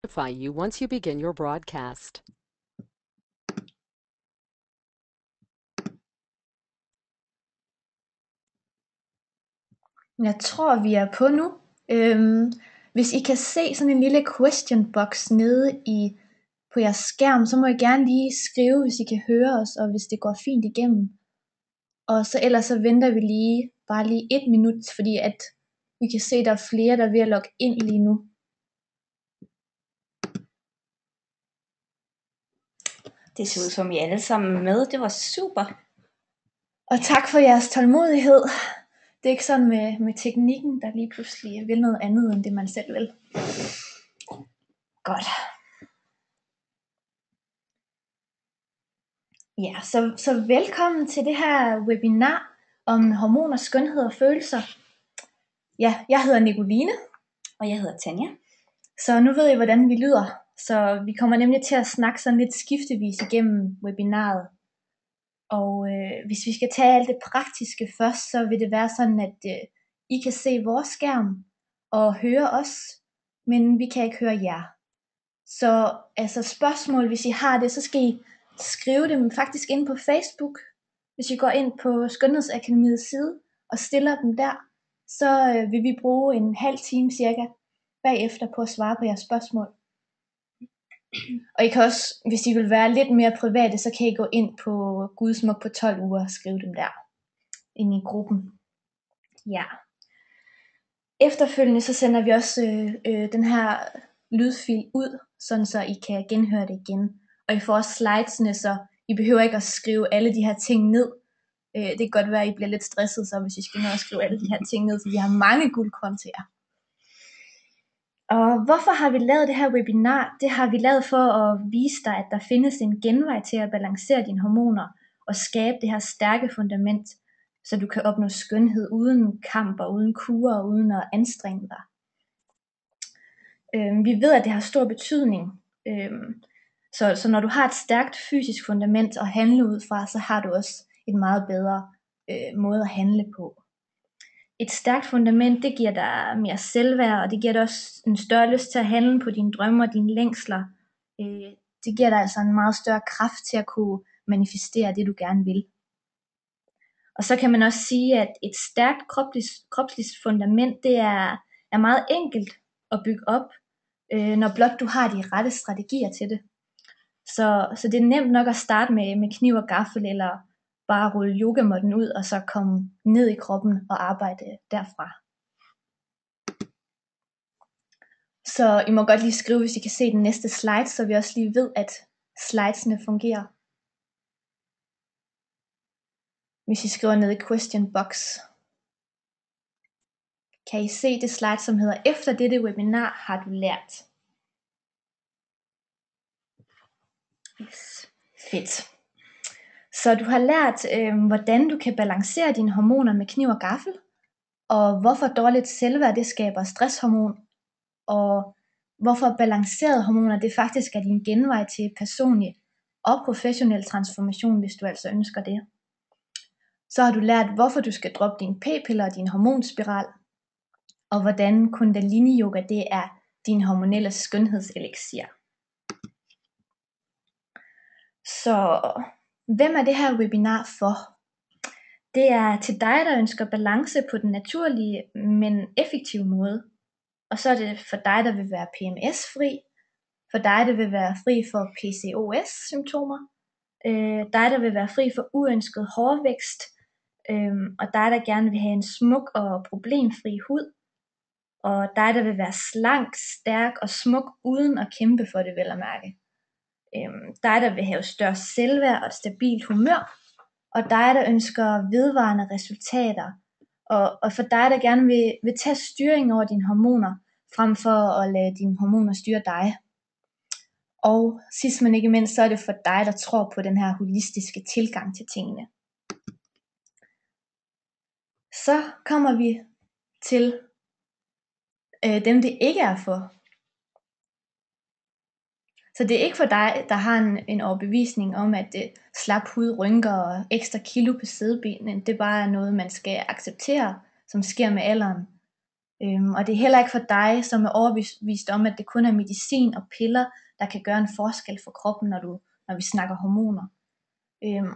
Notify you once you begin your broadcast. Jeg tror, vi er på nu. Hvis I kan se sådan en lille question box nede på jeres skærm, så må I gerne lige skrive, hvis I kan høre os, og hvis det går fint igennem. Og så ellers så venter vi bare lige 1 minut, fordi at vi kan se, at der er flere, der er ved at logge ind lige nu. Det ser ud som I alle sammen er med. Det var super. Og tak for jeres tålmodighed. Det er ikke sådan med teknikken, der lige pludselig vil noget andet, end det man selv vil. Godt. Ja, så velkommen til det her webinar om hormoner, skønhed og følelser. Ja, jeg hedder Nicoline. Og jeg hedder Tanja. Så nu ved I, hvordan vi lyder. Så vi kommer nemlig til at snakke sådan lidt skiftevis igennem webinaret. Og hvis vi skal tage alt det praktiske først, så vil det være sådan, at I kan se vores skærm og høre os, men vi kan ikke høre jer. Så altså spørgsmål, hvis I har det, så skal I skrive dem faktisk ind på Facebook. Hvis I går ind på Skønhedsakademiets side og stiller dem der, så vil vi bruge en halv time cirka bagefter på at svare på jeres spørgsmål. Og I kan også, hvis I vil være lidt mere private, så kan I gå ind på Gudsmuk på 12 uger og skrive dem der ind i gruppen. Ja. Efterfølgende så sender vi også den her lydfil ud, sådan så I kan genhøre det igen. Og I får også slidesene, så I behøver ikke at skrive alle de her ting ned. Det kan godt være, at I bliver lidt stresset, så hvis I skal nå at skrive alle de her ting ned, så vi har mange guldkorn til jer. Og hvorfor har vi lavet det her webinar? Det har vi lavet for at vise dig, at der findes en genvej til at balancere dine hormoner og skabe det her stærke fundament, så du kan opnå skønhed uden kamp og uden kur og uden at anstrenge dig. Vi ved, at det har stor betydning. Så når du har et stærkt fysisk fundament at handle ud fra, så har du også en meget bedre måde at handle på. Et stærkt fundament, det giver dig mere selvværd, og det giver dig også en større lyst til at handle på dine drømme og dine længsler. Det giver dig altså en meget større kraft til at kunne manifestere det, du gerne vil. Og så kan man også sige, at et stærkt kropsligt fundament, det er meget enkelt at bygge op, når blot du har de rette strategier til det. Så det er nemt nok at starte med kniv og gaffel, eller bare rulle yogamåtten ud, og så komme ned i kroppen og arbejde derfra. Så I må godt lige skrive, hvis I kan se den næste slide, så vi også lige ved, at slidesene fungerer. Hvis I skriver ned i question box. Kan I se det slide, som hedder, efter dette webinar har du lært. Yes. Fedt. Så du har lært, hvordan du kan balancere dine hormoner med kniv og gaffel, og hvorfor dårligt selvværd det skaber stresshormon, og hvorfor balancerede hormoner det faktisk er din genvej til personlig og professionel transformation, hvis du altså ønsker det. Så har du lært, hvorfor du skal droppe dine p-piller og din hormonspiral, og hvordan kundalini yoga det er din hormonelle skønhedseliksir. Så hvem er det her webinar for? Det er til dig, der ønsker balance på den naturlige, men effektive måde. Og så er det for dig, der vil være PMS-fri. For dig, der vil være fri for PCOS-symptomer. Dig, der vil være fri for uønsket hårvækst. Og dig, der gerne vil have en smuk og problemfri hud. Og dig, der vil være slank, stærk og smuk, uden at kæmpe for det, vel at mærke. Dig, der vil have større selvværd og et stabilt humør. Og dig, der ønsker vedvarende resultater. Og for dig, der gerne vil tage styring over dine hormoner, frem for at lade dine hormoner styre dig. Og sidst men ikke mindst, så er det for dig, der tror på den her holistiske tilgang til tingene. Så kommer vi til dem, det ikke er for. Så det er ikke for dig, der har en overbevisning om, at slap hud, rynker og ekstra kilo på sidebenene, det bare er noget, man skal acceptere, som sker med alderen. Og det er heller ikke for dig, som er overbevist om, at det kun er medicin og piller, der kan gøre en forskel for kroppen, når vi snakker hormoner.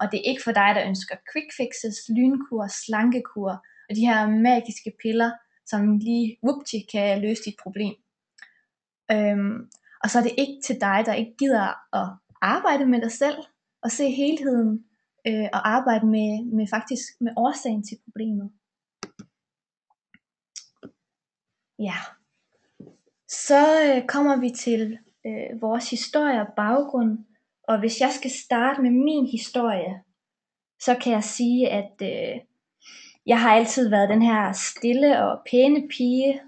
Og det er ikke for dig, der ønsker quick fixes, lynkur, slankekur og de her magiske piller, som lige kan løse dit problem. Og så er det ikke til dig, der ikke gider at arbejde med dig selv og se helheden og arbejde med årsagen til problemet. Ja, så kommer vi til vores historie og baggrund. Og hvis jeg skal starte med min historie, så kan jeg sige, at jeg har altid været den her stille og pæne pige,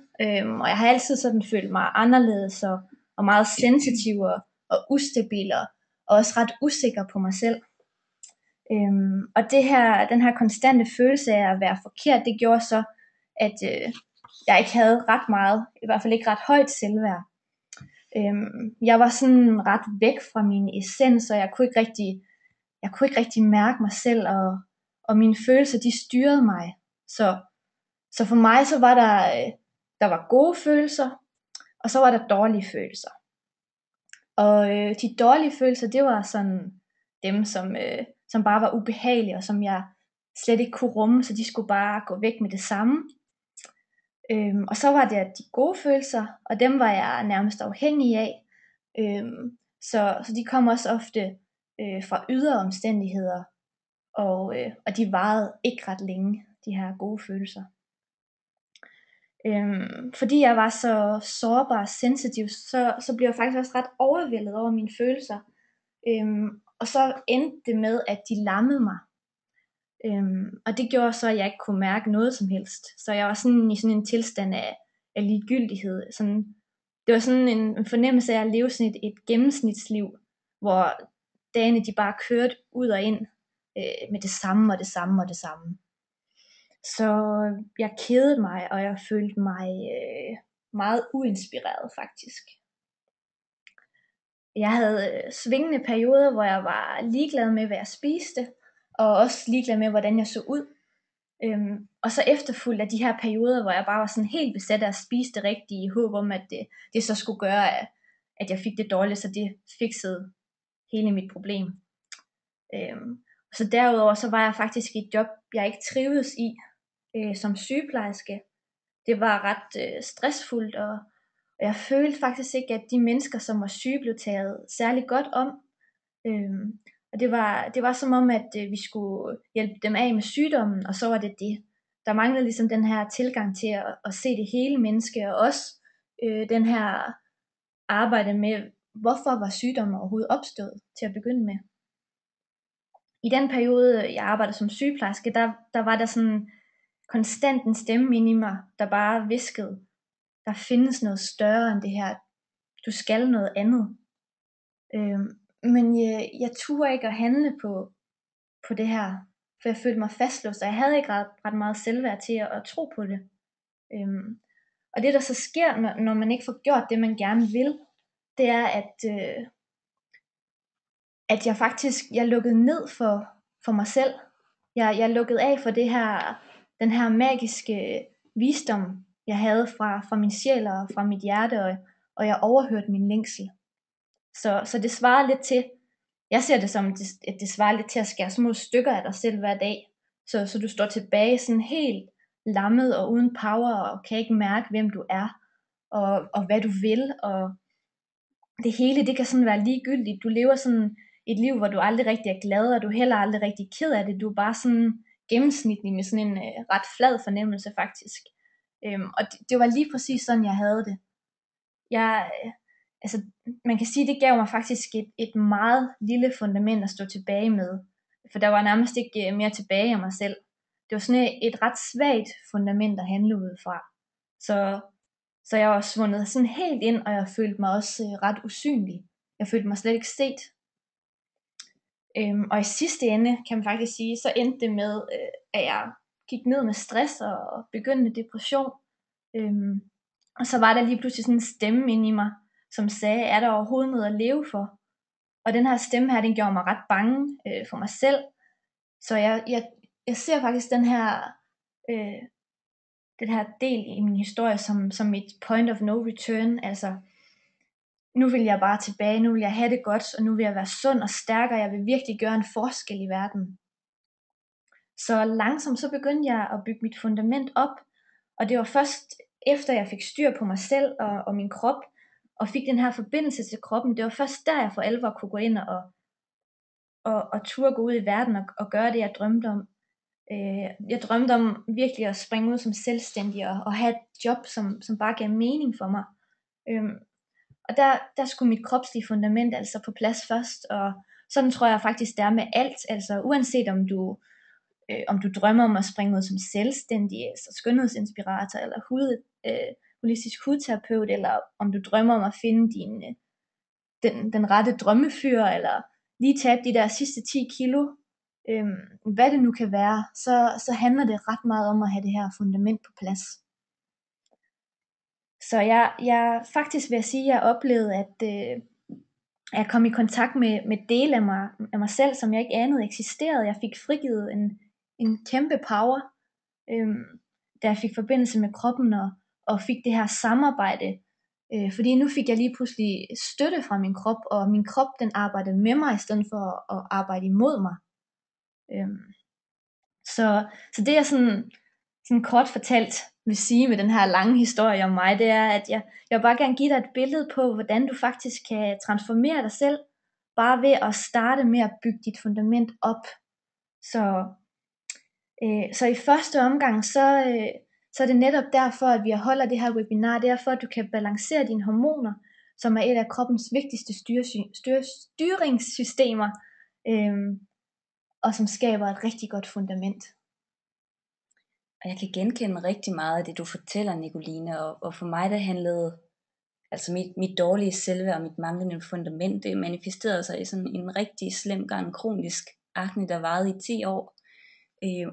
og jeg har altid sådan følt mig anderledes og meget sensitiv og ustabil og også ret usikker på mig selv. Og den her konstante følelse af at være forkert, det gjorde så, at jeg ikke havde ret meget, i hvert fald ikke ret højt selvværd. Jeg var sådan ret væk fra min essens, og jeg kunne ikke rigtig mærke mig selv, og mine følelser, de styrede mig. Så for mig, så var der var gode følelser, og så var der dårlige følelser. Og de dårlige følelser, det var sådan dem, som bare var ubehagelige, og som jeg slet ikke kunne rumme, så de skulle bare gå væk med det samme. Og så var det de gode følelser, og dem var jeg nærmest afhængig af. Så de kom også ofte fra ydre omstændigheder, og de varede ikke ret længe, de her gode følelser. Fordi jeg var så sårbar og sensitiv, så blev jeg faktisk også ret overvældet over mine følelser. Og så endte det med, at de lammede mig. Og det gjorde så, at jeg ikke kunne mærke noget som helst. Så jeg var sådan i sådan en tilstand af ligegyldighed. Det var sådan en fornemmelse af at leve sådan et gennemsnitsliv, hvor dagene de bare kørte ud og ind med det samme og det samme og det samme. Så jeg kedede mig, og jeg følte mig meget uinspireret faktisk. Jeg havde svingende perioder, hvor jeg var ligeglad med, hvad jeg spiste, og også ligeglad med, hvordan jeg så ud. Og så efterfulgt af de her perioder, hvor jeg bare var sådan helt besat af at spise det rigtige, i håb om, at det så skulle gøre, at jeg fik det dårligt, så det fikset hele mit problem. Så derudover så var jeg faktisk i et job, jeg ikke trivedes i, som sygeplejerske. Det var ret stressfuldt, og jeg følte faktisk ikke, at de mennesker, som var syge, blev taget særlig godt om. Og det var som om, at vi skulle hjælpe dem af med sygdommen, og så var det det. Der manglede ligesom den her tilgang til at se det hele menneske, og også den her arbejde med, hvorfor var sygdommen overhovedet opstået til at begynde med. I den periode, jeg arbejdede som sygeplejerske, der var der sådan konstant en stemme inde i mig, der bare viskede, der findes noget større end det her, du skal noget andet. Men jeg turde ikke at handle på det her, for jeg følte mig fastlåst, og jeg havde ikke ret meget selvværd til at tro på det. Og det der så sker, når man ikke får gjort det, man gerne vil, det er, at jeg lukkede ned for mig selv. Jeg lukkede af for den her magiske visdom, jeg havde fra min sjæl og fra mit hjerte, og jeg overhørte min længsel. Så det svarer lidt til, jeg ser det som, at det svarer lidt til at skære små stykker af dig selv hver dag, så du står tilbage sådan helt lammet og uden power, og kan ikke mærke, hvem du er, og hvad du vil, og det hele, det kan sådan være ligegyldigt. Du lever sådan et liv, hvor du aldrig rigtig er glad, og du er heller aldrig rigtig ked af det. Du er bare sådan gennemsnitlig med sådan en ret flad fornemmelse faktisk. Og det var lige præcis sådan, jeg havde det. Man kan sige, det gav mig faktisk et meget lille fundament at stå tilbage med. For der var nærmest ikke mere tilbage af mig selv. Det var sådan et ret svagt fundament at handle ud fra. Så jeg var svundet sådan helt ind, og jeg følte mig også ret usynlig. Jeg følte mig slet ikke set. Og i sidste ende, kan man faktisk sige, så endte det med, at jeg gik ned med stress og begyndte depression. Og så var der lige pludselig sådan en stemme inde i mig, som sagde, er der overhovedet noget at leve for? Og den her stemme her, den gjorde mig ret bange for mig selv. Så jeg ser faktisk det den her del i min historie som et point of no return, altså nu vil jeg bare tilbage, nu vil jeg have det godt, og nu vil jeg være sund og stærk, og jeg vil virkelig gøre en forskel i verden. Så langsomt så begyndte jeg at bygge mit fundament op, og det var først efter jeg fik styr på mig selv og min krop, og fik den her forbindelse til kroppen, det var først der jeg for alvor kunne gå ind og turde gå ud i verden og gøre det jeg drømte om. Jeg drømte om virkelig at springe ud som selvstændig og have et job som bare gav mening for mig. Og der skulle mit kropslige fundament altså på plads først, og sådan tror jeg faktisk det er med alt, altså uanset om du drømmer om at springe ud som selvstændig, altså skønhedsinspirator eller holistisk hudterapeut, eller om du drømmer om at finde den rette drømmefyr, eller lige tabe de der sidste 10 kilo, hvad det nu kan være, så handler det ret meget om at have det her fundament på plads. Så jeg faktisk vil jeg sige, at jeg oplevede, at jeg kom i kontakt med dele af mig selv, som jeg ikke anede eksisterede. Jeg fik frigivet en kæmpe power, da jeg fik forbindelse med kroppen og fik det her samarbejde. Fordi nu fik jeg lige pludselig støtte fra min krop, og min krop den arbejdede med mig, i stedet for at arbejde imod mig. Så det jeg sådan kort fortalt vil sige med den her lange historie om mig, det er, at jeg vil bare gerne give dig et billede på, hvordan du faktisk kan transformere dig selv, bare ved at starte med at bygge dit fundament op. Så i første omgang, så er det netop derfor, at vi holder det her webinar, det er for, at du kan balancere dine hormoner, som er et af kroppens vigtigste styringssystemer, og som skaber et rigtig godt fundament. Og jeg kan genkende rigtig meget af det, du fortæller, Nicoline, og for mig, der handlede, altså mit dårlige selvværd og mit manglende fundament, det manifesterede sig i sådan en rigtig slem gang kronisk akne, der varede i 10 år.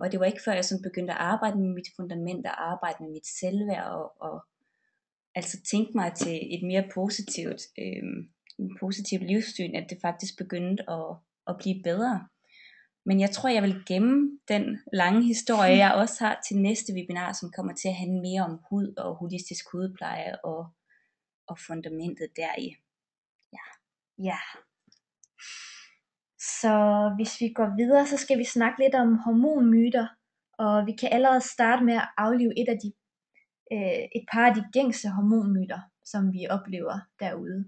Og det var ikke før, jeg sådan begyndte at arbejde med mit fundament, og arbejde med mit selvværd, og altså tænke mig til et mere positivt livssyn, at det faktisk begyndte at blive bedre. Men jeg tror, jeg vil gemme den lange historie, jeg også har til næste webinar, som kommer til at handle mere om hud og holistisk hudpleje og fundamentet deri. Ja. Så hvis vi går videre, så skal vi snakke lidt om hormonmyter, og vi kan allerede starte med at aflive et par af de gængse hormonmyter, som vi oplever derude.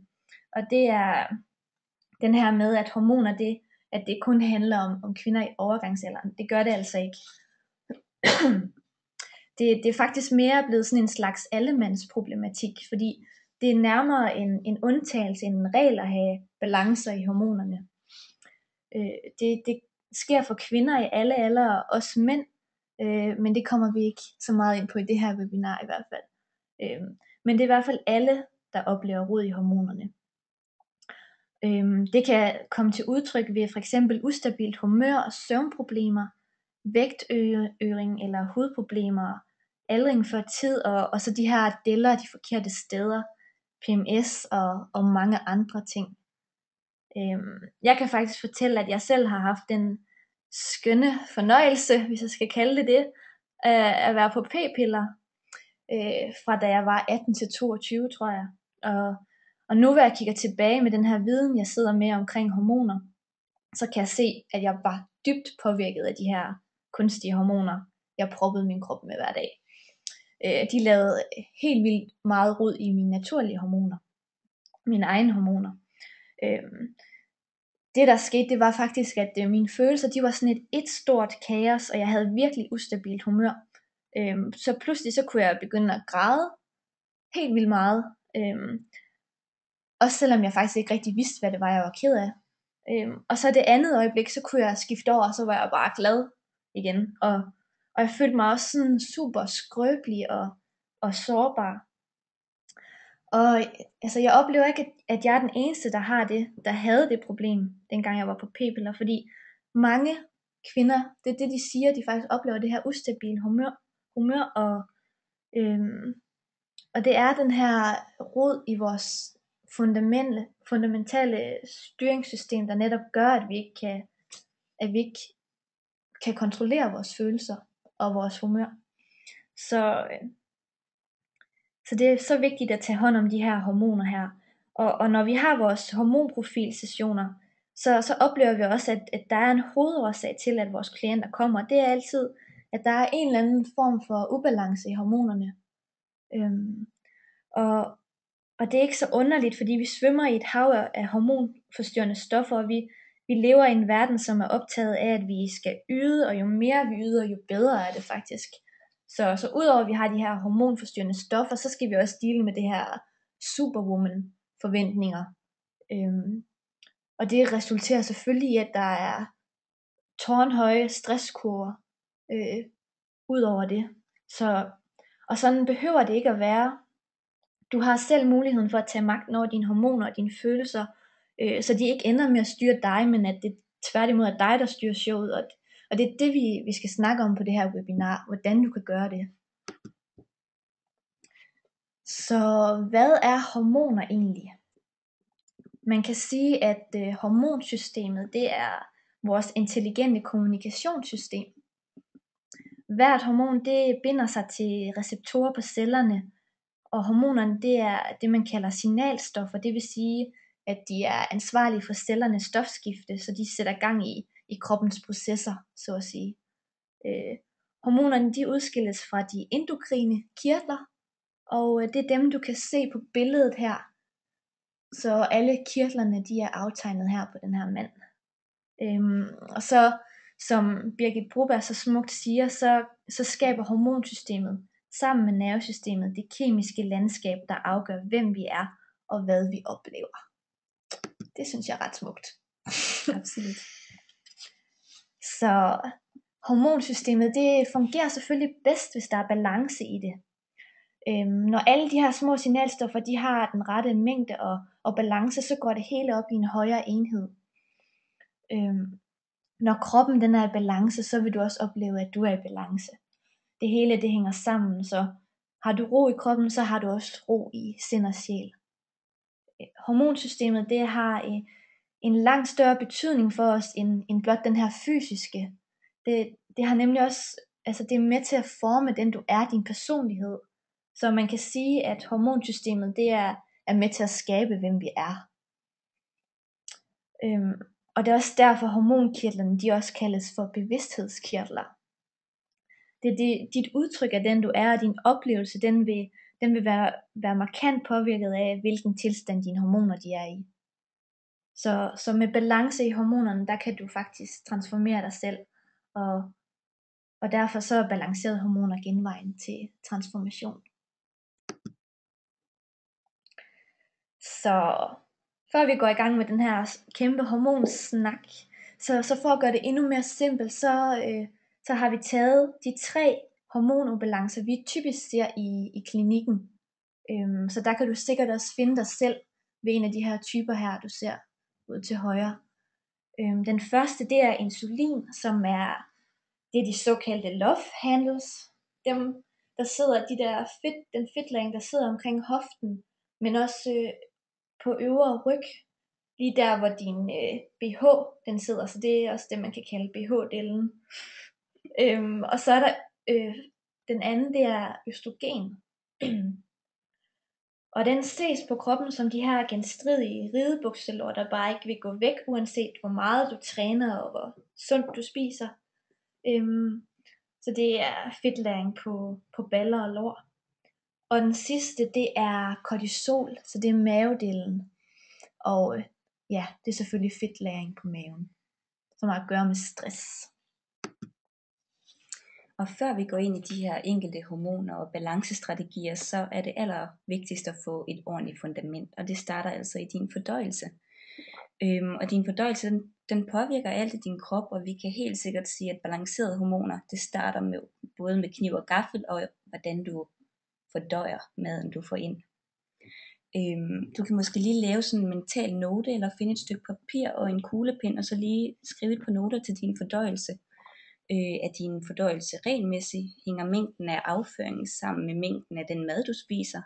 Og det er den her med, at hormoner, at det kun handler om kvinder i overgangsalderen. Det gør det altså ikke. Det er faktisk mere blevet sådan en slags allemandsproblematik, fordi det er nærmere en undtagelse end en regel at have balancer i hormonerne. Det sker for kvinder i alle aldre, og også mænd, men det kommer vi ikke så meget ind på i det her webinar i hvert fald. Men det er i hvert fald alle, der oplever rod i hormonerne. Det kan komme til udtryk ved for eksempel ustabilt humør og søvnproblemer, vægtøring eller hudproblemer, aldring før tid, og så de her deller de forkerte steder, PMS og mange andre ting. Jeg kan faktisk fortælle, at jeg selv har haft den skønne fornøjelse, hvis jeg skal kalde det, at være på p-piller, fra da jeg var 18 til 22, tror jeg. Og nu hvor jeg kigger tilbage med den her viden, jeg sidder med omkring hormoner, så kan jeg se, at jeg var dybt påvirket af de her kunstige hormoner, jeg proppede min krop med hver dag. De lavede helt vildt meget rod i mine naturlige hormoner, mine egne hormoner. Det der skete, det var faktisk, at mine følelser, de var sådan et stort kaos, og jeg havde virkelig ustabilt humør. Så pludselig så kunne jeg begynde at græde helt vildt meget. Også selvom jeg faktisk ikke rigtig vidste, hvad det var, jeg var ked af. Og så det andet øjeblik, så kunne jeg skifte over, og så var jeg bare glad igen. Og jeg følte mig også sådan super skrøbelig og sårbar. Og altså, jeg oplever ikke, at jeg er den eneste, der havde det problem, dengang jeg var på p-piller, fordi mange kvinder, det er det, de siger, de faktisk oplever det her ustabile humør og det er den her rod i vores fundamentale styringssystem, der netop gør, at vi ikke kan kontrollere vores følelser og vores humør. Så det er så vigtigt at tage hånd om de her hormoner her. Og når vi har vores hormonprofilsessioner, så oplever vi også, at der er en hovedårsag til, at vores klienter kommer. Det er altid, at der er en eller anden form for ubalance i hormonerne. Og det er ikke så underligt, fordi vi svømmer i et hav af hormonforstyrrende stoffer, og vi lever i en verden, som er optaget af, at vi skal yde, og jo mere vi yder, jo bedre er det faktisk. Så udover at vi har de her hormonforstyrrende stoffer, så skal vi også dele med det her superwoman-forventninger. Og det resulterer selvfølgelig i, at der er tårnhøje stresskurver ud over det. Og sådan behøver det ikke at være. Du har selv muligheden for at tage magten over dine hormoner og dine følelser, så de ikke ender med at styre dig, men at det tværtimod er dig, der styrer showet. Og det er det, vi skal snakke om på det her webinar, hvordan du kan gøre det. Så hvad er hormoner egentlig? Man kan sige, at hormonsystemet, det er vores intelligente kommunikationssystem. Hvert hormon, det binder sig til receptorer på cellerne, og hormonerne, det er det, man kalder signalstoffer. Det vil sige, at de er ansvarlige for cellernes stofskifte, så de sætter gang i kroppens processer, så at sige. Hormonerne, de udskilles fra de endokrine kirtler, og det er dem, du kan se på billedet her. Så alle kirtlerne, de er aftegnet her på den her mand. Og så, som Birgit Broberg så smukt siger, så skaber hormonsystemet sammen med nervesystemet det kemiske landskab, der afgør, hvem vi er og hvad vi oplever. Det synes jeg er ret smukt. Absolut. Så hormonsystemet, det fungerer selvfølgelig bedst, hvis der er balance i det. Når alle de her små signalstoffer, de har den rette mængde og balance, så går det hele op i en højere enhed. Når kroppen den er i balance, så vil du også opleve, at du er i balance. Det hele, det hænger sammen, så har du ro i kroppen, så har du også ro i sind og sjæl. Hormonsystemet, det har en langt større betydning for os, end blot den her fysiske. Det har nemlig også, altså det er med til at forme den du er, din personlighed. Så man kan sige, at hormonsystemet, det er med til at skabe, hvem vi er. Og det er også derfor hormonkirtlerne, de også kaldes for bevidsthedskirtler. Det er dit udtryk af den du er, og din oplevelse, den vil være markant påvirket af, hvilken tilstand dine hormoner de er i. Så med balance i hormonerne, der kan du faktisk transformere dig selv, og derfor så er balancerede hormoner genvejen til transformation. Så før vi går i gang med den her kæmpe hormonsnak, så for at gøre det endnu mere simpelt, så har vi taget de 3 hormonubalancer, vi typisk ser i klinikken. Så der kan du sikkert også finde dig selv ved en af de her typer her, du ser ud til højre. Den første, det er insulin, som det er de såkaldte love handles. Dem, der sidder den fedtlagen, der sidder omkring hoften, men også på øvre ryg, lige der hvor din BH den sidder, så det er også det man kan kalde BH-delen. Og så er der den anden, det er østrogen. Og den ses på kroppen som de her genstridige ridebukselår, der bare ikke vil gå væk, uanset hvor meget du træner og hvor sundt du spiser. Så det er fedtlæring på baller og lår. Og den sidste, det er kortisol, så det er mavedelen. Og ja, det er selvfølgelig fedtlæring på maven, som har at gøre med stress. Og før vi går ind i de her enkelte hormoner og balancestrategier, så er det allervigtigst at få et ordentligt fundament, og det starter altså i din fordøjelse. Og din fordøjelse, den påvirker alt i din krop, og vi kan helt sikkert sige, at balancerede hormoner, det starter med både med kniv og gaffel, og hvordan du fordøjer maden, du får ind. Du kan måske lige lave sådan en mental note, eller finde et stykke papir og en kuglepen, og så lige skrive et par noter til din fordøjelse. Er din fordøjelse regelmæssig? Hænger mængden af afføring sammen med mængden af den mad, du spiser?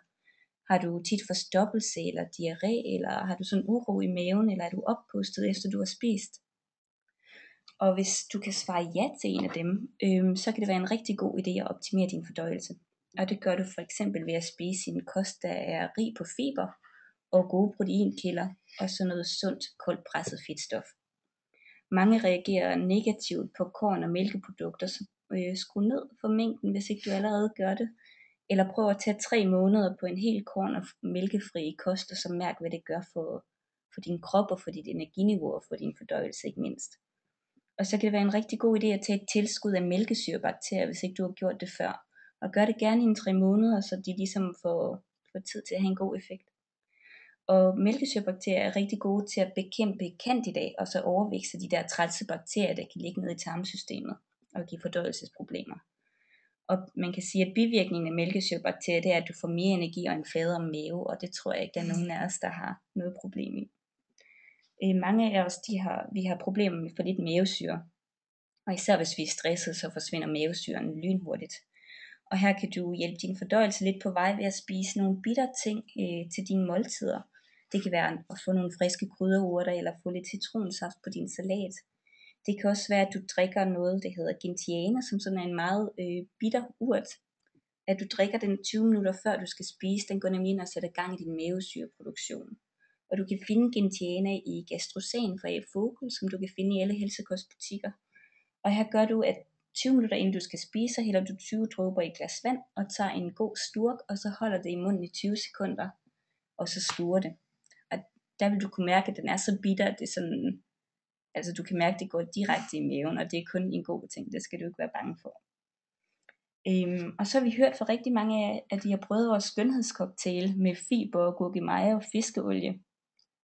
Har du tit forstoppelse eller diarré, eller har du sådan uro i maven, eller er du oppustet efter du har spist? Og hvis du kan svare ja til en af dem, så kan det være en rigtig god idé at optimere din fordøjelse. Og det gør du for eksempel ved at spise en kost, der er rig på fiber og gode proteinkilder, og så noget sundt, koldt presset fedtstof. Mange reagerer negativt på korn og mælkeprodukter, så skru ned for mængden, hvis ikke du allerede gør det. Eller prøv at tage 3 måneder på en hel korn og mælkefri kost, og så mærk, hvad det gør for din krop og for dit energiniveau og for din fordøjelse ikke mindst. Og så kan det være en rigtig god idé at tage et tilskud af mælkesyrebakterier, hvis ikke du har gjort det før. Og gør det gerne i 3 måneder, så de ligesom får tid til at have en god effekt. Og mælkesyrebakterier er rigtig gode til at bekæmpe candida, og så overvækste de der trælse bakterier, der kan ligge nede i tarmsystemet og give fordøjelsesproblemer. Og man kan sige, at bivirkningen af mælkesyrebakterier, det er, at du får mere energi og en fladere mave, og det tror jeg ikke, der er nogen af os, der har noget problem i. Mange af os, vi har problemer med for lidt mavesyre, og især hvis vi er stresset, så forsvinder mavesyren lynhurtigt. Og her kan du hjælpe din fordøjelse lidt på vej ved at spise nogle bitter ting til dine måltider. Det kan være at få nogle friske krydderurter, eller få lidt citronsaft på din salat. Det kan også være, at du drikker noget, der hedder gentiana, som sådan er en meget bitter urt. At du drikker den 20 minutter før du skal spise, den går nemlig ind og sætter gang i din mavesyreproduktion. Og du kan finde gentiana i Gastrosan fra Afocul, som du kan finde i alle helsekostbutikker. Og her gør du, at 20 minutter inden du skal spise, så hælder du 20 dråber i et glas vand, og tager en god slurk, og så holder det i munden i 20 sekunder, og så sluger det. Og der vil du kunne mærke, at den er så bitter, at det er sådan, altså du kan mærke, at det går direkte i maven, og det er kun en god ting, det skal du ikke være bange for. Og så har vi hørt fra rigtig mange af, at de har prøvet vores skønhedscocktail med fiber, gurkemeje og fiskeolie.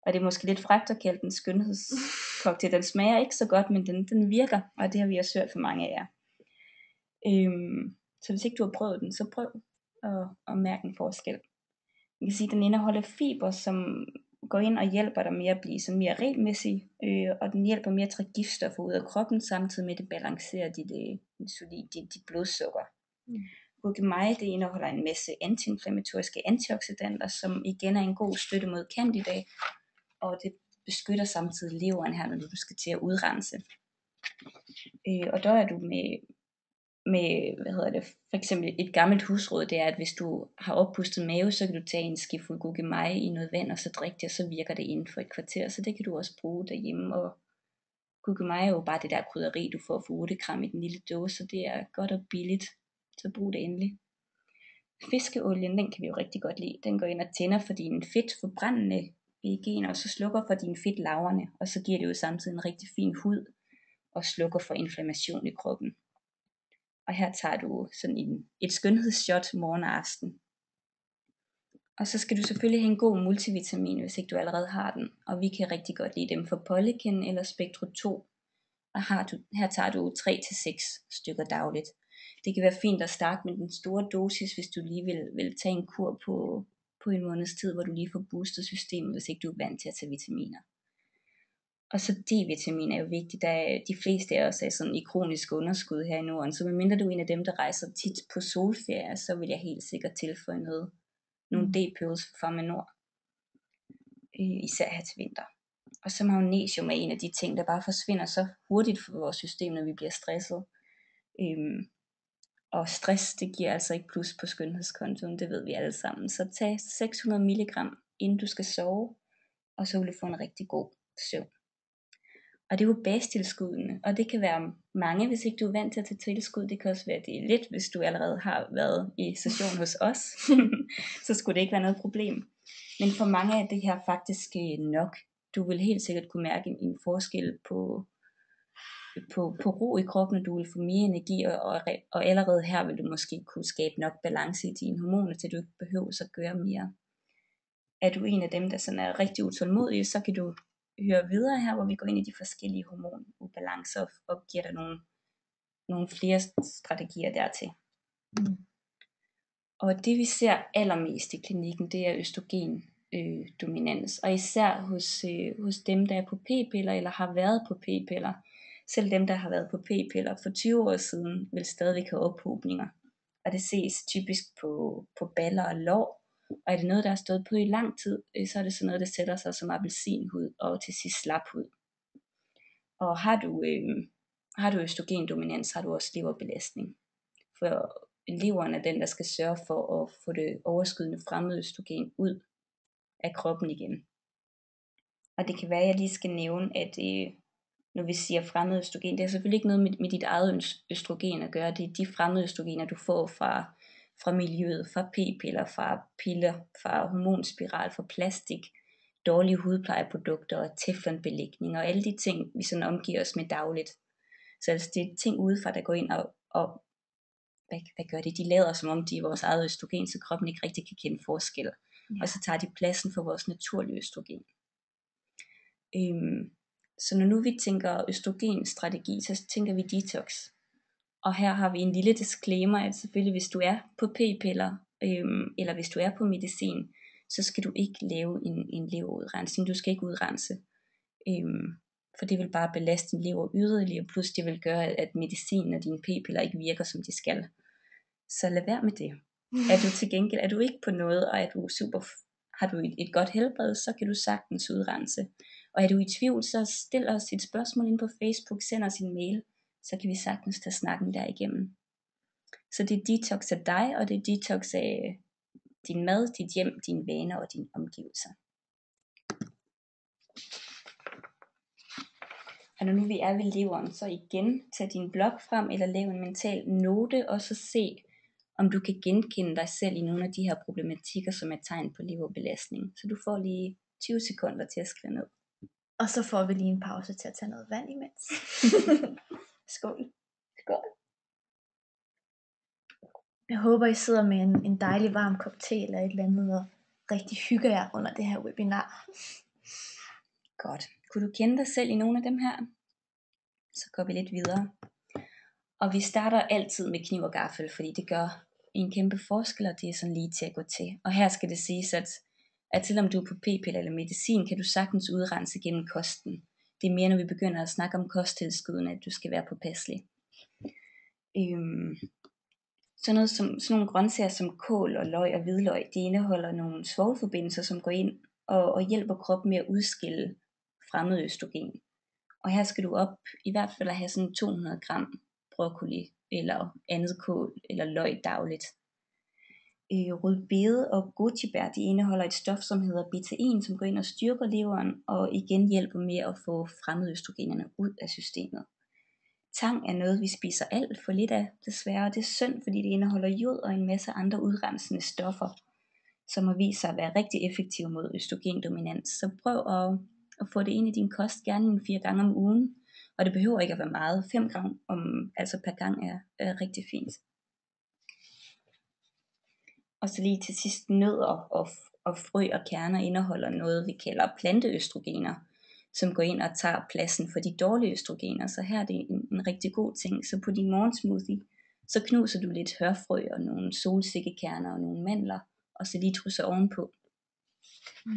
Og det er måske lidt frækt at kalde den skønhedscocktail. Den smager ikke så godt, men den virker, og det har vi også hørt fra mange af jer. Så hvis ikke du har prøvet den, så prøv at mærke en forskel. Man kan sige, at den indeholder fiber, som går ind og hjælper dig med at blive sådan mere regelmæssig, og den hjælper med at trække giftstoffer ud af kroppen, samtidig med at det balancerer dit blodsukker. Gurkemeje, det indeholder en masse antiinflammatoriske antioxidanter, som igen er en god støtte mod candida, og det beskytter samtidig leveren her, når du skal til at udrense. Og der er du med for eksempel et gammelt husråd, det er, at hvis du har oppustet mave, så kan du tage en skefuld gurkemeje i noget vand, og så drikke det, og så virker det inden for et kvarter, så det kan du også bruge derhjemme. Og gurkemeje er jo bare det der krydderi, du får for 8 gram i den lille dåse, så det er godt og billigt, så brug det endelig. Fiskeolien, den kan vi jo rigtig godt lide. Den går ind og tænder for dine fedtforbrændende gener, og så slukker for dine fedtlagrene, og så giver det jo samtidig en rigtig fin hud, og slukker for inflammation i kroppen. Og her tager du sådan et skønhedsshot morgen og aften. Og så skal du selvfølgelig have en god multivitamin, hvis ikke du allerede har den. Og vi kan rigtig godt lide dem for Polyken eller Spectro 2. Og her tager du 3-6 stykker dagligt. Det kan være fint at starte med den store dosis, hvis du lige vil tage en kur på en måneds tid, hvor du lige får boostet systemet, hvis ikke du er vant til at tage vitaminer. Og så D-vitamin er jo vigtigt, da de fleste af os er sådan i kronisk underskud her i Norden, så medmindre du er en af dem, der rejser tit på solferie, så vil jeg helt sikkert tilføje nogle D-pills fra Manor, især her til vinter. Og så magnesium er en af de ting, der bare forsvinder så hurtigt fra vores system, når vi bliver stresset. Og stress, det giver altså ikke plus på skønhedskontoen, det ved vi alle sammen. Så tag 600 mg, inden du skal sove, og så vil du få en rigtig god søvn. Og det er jo basetilskuddene, og det kan være mange, hvis ikke du er vant til at tage tilskud. Det kan også være, at det er lidt, hvis du allerede har været i session hos os. Så skulle det ikke være noget problem. Men for mange er det her faktisk nok. Du vil helt sikkert kunne mærke en forskel på ro i kroppen, og du vil få mere energi, og allerede her vil du måske kunne skabe nok balance i dine hormoner, til du ikke behøver at gøre mere. Er du en af dem, der sådan er rigtig utålmodig, så kan du høre videre her, hvor vi går ind i de forskellige hormonubalancer og giver dig nogle flere strategier dertil. Og det vi ser allermest i klinikken, det er østrogen-dominans, og især hos dem, der er på p-piller eller har været på p-piller. Selv dem, der har været på p-piller for 20 år siden, vil stadigvæk have ophobninger. Og det ses typisk på baller og lår. Og er det noget, der har stået på i lang tid, så er det sådan noget, der sætter sig som appelsinhud og til sidst slaphud. Og har du Har du østrogendominans, har du også leverbelastning. For leveren er den, der skal sørge for at få det overskydende fremmede østrogen ud af kroppen igen. Og det kan være, at jeg lige skal nævne, at når vi siger fremmede østrogen, det har selvfølgelig ikke noget med dit eget østrogen at gøre. Det er de fremmede østrogener, du får fra miljøet, fra p-piller, fra piller, fra hormonspiral, fra plastik, dårlige hudplejeprodukter og teflonbelægning og alle de ting, vi sådan omgiver os med dagligt. Så altså, det er ting udefra, der går ind og hvad gør det? De lader som om de er vores eget østrogen, så kroppen ikke rigtig kan kende forskel. Ja. Og så tager de pladsen for vores naturlige østrogen. Så når nu vi tænker østrogenstrategi, så tænker vi detox. Og her har vi en lille disclaimer, at selvfølgelig hvis du er på p-piller, eller hvis du er på medicin, så skal du ikke lave en leverudrensning. Du skal ikke udrense. For det vil bare belaste din lever yderligere, plus det vil gøre, at medicinen og dine p-piller ikke virker, som de skal. Så lad være med det. Er du til gengæld, er du ikke på noget, og har du et godt helbred, så kan du sagtens udrense. Og er du i tvivl, så stil os et spørgsmål ind på Facebook, send os en mail, så kan vi sagtens tage snakken der igennem. Så det er detox af dig, og det er detox af din mad, dit hjem, dine vaner og dine omgivelser. Og når nu vi er ved leveren, så igen tag din blog frem, eller lav en mental note, og så se, om du kan genkende dig selv i nogle af de her problematikker, som er tegn på leverbelastning. Så du får lige 20 sekunder til at skrive ned. Og så får vi lige en pause til at tage noget vand imens. Skål. Skål. Jeg håber, I sidder med en dejlig varm kop te eller et eller andet, og rigtig hygger jer under det her webinar. Godt. Kunne du kende dig selv i nogle af dem her? Så går vi lidt videre. Og vi starter altid med kniv og gaffel, fordi det gør en kæmpe forskel, og det er sådan lige til at gå til. Og her skal det siges, at selvom du er på p-piller eller medicin, kan du sagtens udrense gennem kosten. Det er mere, når vi begynder at snakke om kosttilskuddene, at du skal være påpasselig. Sådan nogle grøntsager som kål og løg og hvidløg, de indeholder nogle svovlforbindelser, som går ind og hjælper kroppen med at udskille fremmed østrogen. Og her skal du op i hvert fald at have sådan 200 gram broccoli eller andet kål eller løg dagligt. Rødbede og gochibær, de indeholder et stof, som hedder betain, som går ind og styrker leveren og igen hjælper med at få fremmede østrogenerne ud af systemet. Tang er noget, vi spiser alt for lidt af, desværre. Det er synd, fordi det indeholder jod og en masse andre udrensende stoffer, som har vist sig at være rigtig effektive mod østrogendominans. Så prøv at få det ind i din kost, gerne 4 gange om ugen. Og det behøver ikke at være meget. 5 gram per gang er rigtig fint. Og så lige til sidst, nødder og frø og kerner indeholder noget, vi kalder planteøstrogener, som går ind og tager pladsen for de dårlige østrogener. Så her er det en rigtig god ting. Så på din morgensmoothie, så knuser du lidt hørfrø og nogle solsikkekerner og nogle mandler, og så lige trusser ovenpå.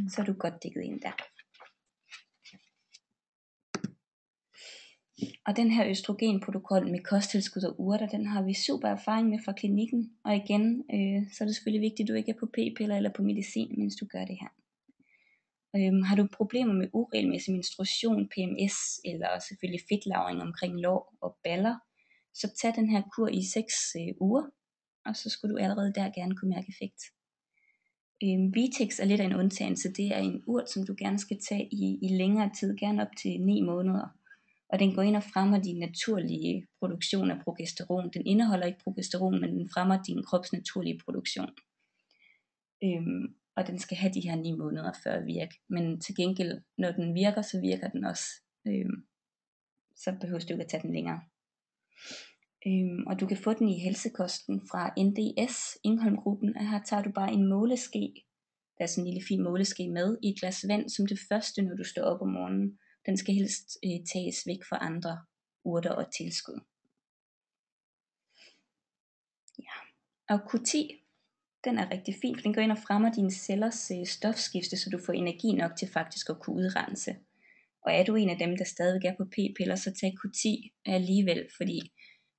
Så er du godt dækket ind der. Og den her østrogenprotokol med kosttilskud og urter, den har vi super erfaring med fra klinikken. Og igen, så er det selvfølgelig vigtigt, at du ikke er på p-piller eller på medicin, mens du gør det her. Har du problemer med uregelmæssig menstruation, PMS eller selvfølgelig fedtlavring omkring lår og baller, så tag den her kur i 6 uger, og så skulle du allerede der gerne kunne mærke effekt. Vitex er lidt af en undtagelse. Det er en urt, som du gerne skal tage i længere tid, gerne op til 9 måneder. Og den går ind og fremmer din naturlige produktion af progesteron. Den indeholder ikke progesteron, men den fremmer din krops naturlige produktion. Og den skal have de her 9 måneder før at virke. Men til gengæld, når den virker, så virker den også. Så behøver du ikke at tage den længere. Og du kan få den i helsekosten fra NDS, Ingholm-gruppen. Og her tager du bare en måleske. Der er sådan en lille fin måleske med i et glas vand, som det første, når du står op om morgenen. Den skal helst tages væk fra andre urter og tilskud. Ja. Og Q10, den er rigtig fin, for den går ind og fremmer dine cellers stofskifte, så du får energi nok til faktisk at kunne udrense. Og er du en af dem, der stadig er på p-piller, så tag Q10 alligevel, fordi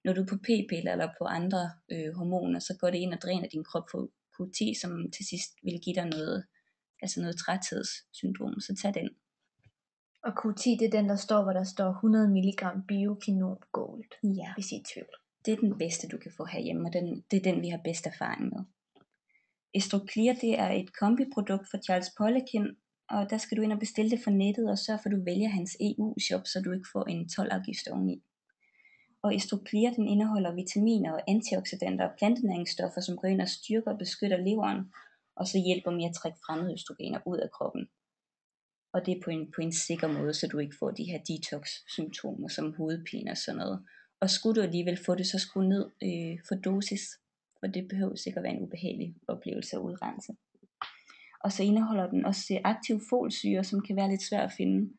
når du er på p-piller eller på andre hormoner, så går det ind og dræner din krop for Q10, som til sidst vil give dig noget træthedssyndrom, så tag den. Og Q10, det er den, der står, hvor der står 100 mg bioquinon gold, Ja, hvis I er i tvivl. det er den bedste, du kan få herhjemme, og det er den, vi har bedst erfaring med. Estroclear, det er et kombiprodukt fra Charles Poliquin, og der skal du ind og bestille det fra nettet, og sørge for, at du vælger hans EU-shop, så du ikke får en 12-afgift oveni. Og Estroclear, den indeholder vitaminer og antioxidanter og plantenæringsstoffer, som går ind og styrker og beskytter leveren, og så hjælper med at trække fremmede østrogener ud af kroppen. Og det er på en sikker måde, så du ikke får de her detox-symptomer som hovedpine og sådan noget. Og skulle du alligevel få det, så skru ned for dosis, for det behøver sikkert være en ubehagelig oplevelse at udrense. Og så indeholder den også aktiv folsyre, som kan være lidt svært at finde.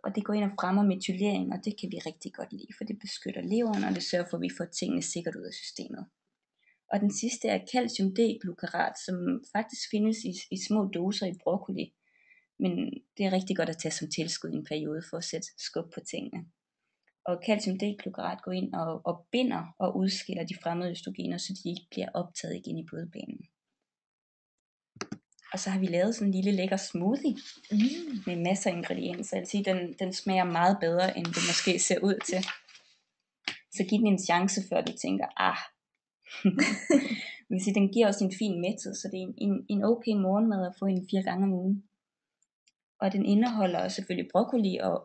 Og det går ind og fremmer metylering, og det kan vi rigtig godt lide, for det beskytter leveren, og det sørger for, at vi får tingene sikkert ud af systemet. Og den sidste er calcium D-glucarat, som faktisk findes i små doser i broccoli. Men det er rigtig godt at tage som tilskud i en periode for at sætte skub på tingene. Og calcium D-glucarat går ind og binder og udskiller de fremmede østrogener, så de ikke bliver optaget igen i blodbanen. Og så har vi lavet sådan en lille lækker smoothie med masser af ingredienser. Jeg vil sige, den smager meget bedre, end det måske ser ud til. Så giv den en chance, før du tænker, Jeg vil sige, den giver også en fin mæthed, så det er en okay morgenmad at få en 4 gange om ugen. Og den indeholder selvfølgelig broccoli og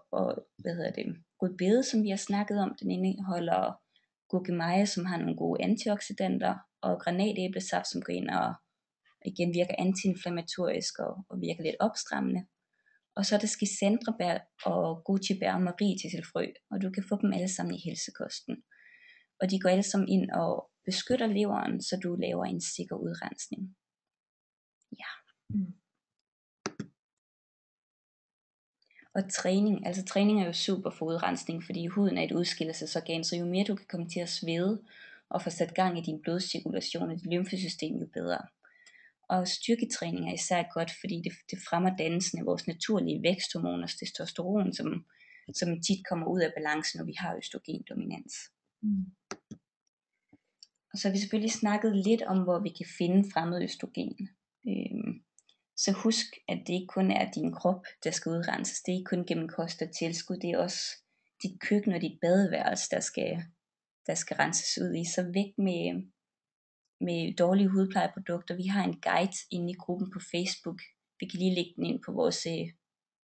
rødbede, som vi har snakket om. Den indeholder gurkemeje, som har nogle gode antioxidanter, og granatæblesaft, som går ind og igen virker antiinflammatorisk og virker lidt opstrammende. Og så er der schisandrebær og goji-bær og marietisselfrø, og du kan få dem alle sammen i helsekosten. Og de går alle sammen ind og beskytter leveren, så du laver en sikker udrensning. Ja. Og træning er jo super for udrensning, fordi huden er et udskillelsesorgan, så jo mere du kan komme til at svede og få sat gang i din blodcirkulation og dit lymfesystem, jo bedre. Og styrketræning er især godt, fordi det fremmer dannelsen af vores naturlige væksthormoner, testosteron, som tit kommer ud af balance, når vi har østrogendominans. Og så har vi selvfølgelig snakket lidt om, hvor vi kan finde fremmed østrogen. Så husk, at det ikke kun er din krop, der skal udrenses. Det er ikke kun gennem kost og tilskud. Det er også dit køkken og dit badeværelse, der skal renses ud i. Så væk med dårlige hudplejeprodukter. Vi har en guide inde i gruppen på Facebook. Vi kan lige lægge den ind på